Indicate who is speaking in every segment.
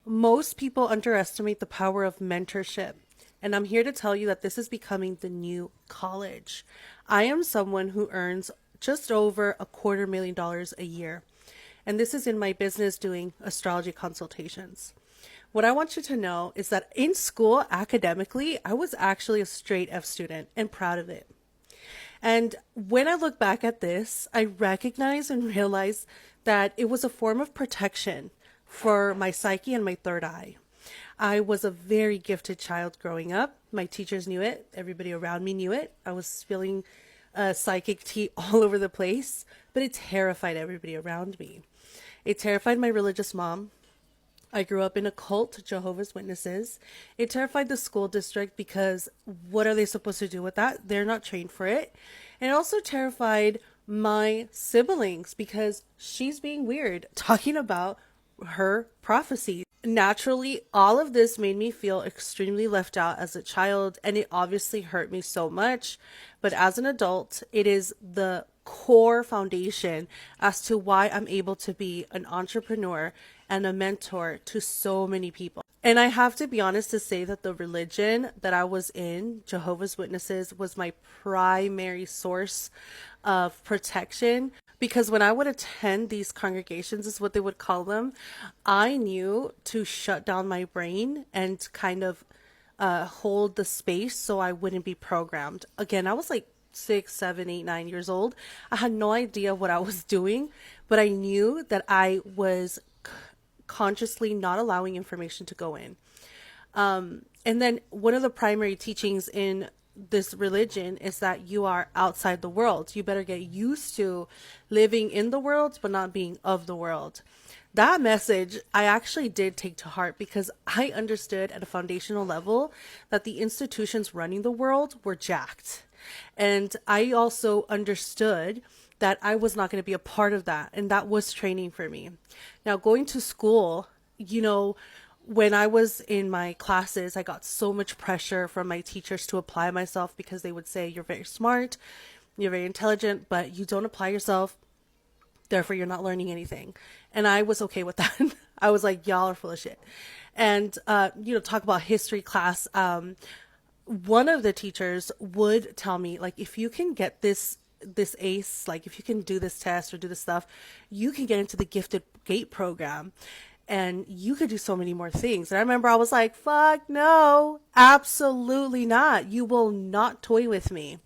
Speaker 1: Most people underestimate the power of mentorship, and I'm here to tell you that this is becoming the new college. I am someone who earns just over $250,000 a year, and this is in my business doing astrology consultations. What I want you to know is that in school, academically, I was actually a straight F student and proud of it. And when I look back at this, I recognize and realize that it was a form of protection for my psyche and my third eye. I was a very gifted child growing up. My teachers knew it. Everybody around me knew it. I was spilling psychic tea all over the place, but it terrified everybody around me. It terrified my religious mom. I grew up in a cult, Jehovah's Witnesses. It terrified the school district because what are they supposed to do with that? They're not trained for it. And it also terrified my siblings because she's being weird, talking about her prophecy. Naturally, all of this made me feel extremely left out as a child, and it obviously hurt me so much. But as an adult, it is the core foundation as to why I'm able to be an entrepreneur and a mentor to so many people. And I have to be honest to say that the religion that I was in, Jehovah's Witnesses, was my primary source of protection. Because when I would attend these congregations, is what they would call them, I knew to shut down my brain and kind of hold the space so I wouldn't be programmed. Again, I was like 6, 7, 8, 9 years old. I had no idea what I was doing, but I knew that I was consciously not allowing information to go in. And then one of the primary teachings in this religion is that you are outside the world. You better get used to living in the world, but not being of the world. That message I actually did take to heart because I understood at a foundational level that the institutions running the world were jacked. And I also understood that I was not going to be a part of that. And that was training for me. Now, going to school, when I was in my classes, I got so much pressure from my teachers to apply myself because they would say, you're very smart, you're very intelligent, but you don't apply yourself. Therefore, you're not learning anything. And I was okay with that. I was like, y'all are full of shit. And, talk about history class. One of the teachers would tell me, like, if you can get this ace, like if you can do this test or do this stuff, you can get into the gifted gate program and you could do so many more things. And I remember I was like, fuck no, absolutely not. You will not toy with me.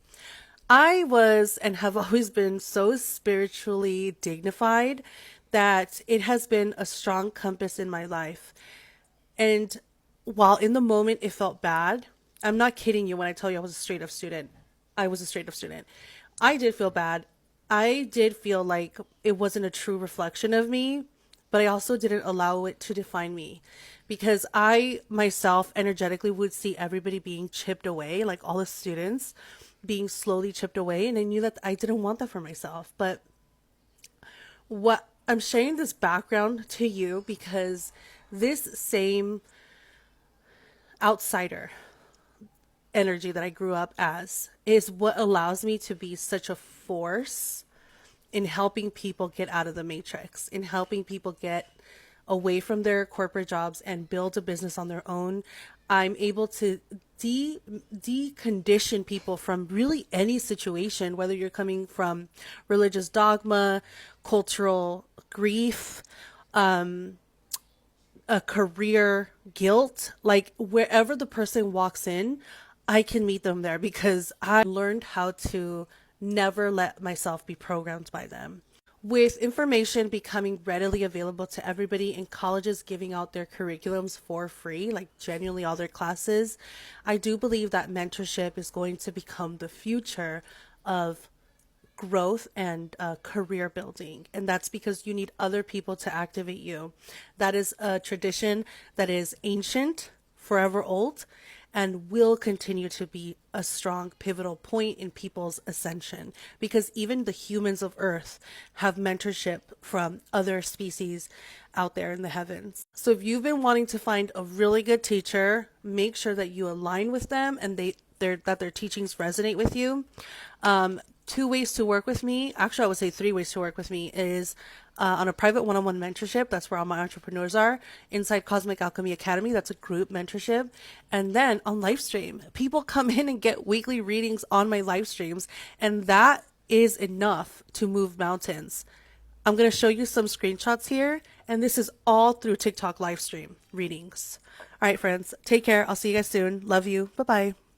Speaker 1: I was and have always been so spiritually dignified that it has been a strong compass in my life. And while in the moment it felt bad, I'm not kidding you when I tell you I was a straight up student. I was a straight up student. I did feel bad. I did feel like it wasn't a true reflection of me, but I also didn't allow it to define me because I myself energetically would see everybody being chipped away, like all the students being slowly chipped away. And I knew that I didn't want that for myself. But what I'm sharing this background to you because this same outsider energy that I grew up as is what allows me to be such a force in helping people get out of the matrix, in helping people get away from their corporate jobs and build a business on their own. I'm able to decondition people from really any situation, whether you're coming from religious dogma, cultural grief, a career guilt, like wherever the person walks in, I can meet them there because I learned how to never let myself be programmed by them. With information becoming readily available to everybody and colleges giving out their curriculums for free, like genuinely all their classes, I do believe that mentorship is going to become the future of growth and career building. And that's because you need other people to activate you. That is a tradition that is ancient, forever old, and will continue to be a strong pivotal point in people's ascension because even the humans of Earth have mentorship from other species out there in the heavens. So if you've been wanting to find a really good teacher, make sure that you align with them and that their teachings resonate with you. 2 ways to work with me, actually I would say 3 ways to work with me is on a private one-on-one mentorship. That's where all my entrepreneurs are. Inside Cosmic Alchemy Academy, that's a group mentorship. And then on live stream, people come in and get weekly readings on my live streams. And that is enough to move mountains. I'm going to show you some screenshots here. And this is all through TikTok live stream readings. All right, friends, take care. I'll see you guys soon. Love you. Bye-bye.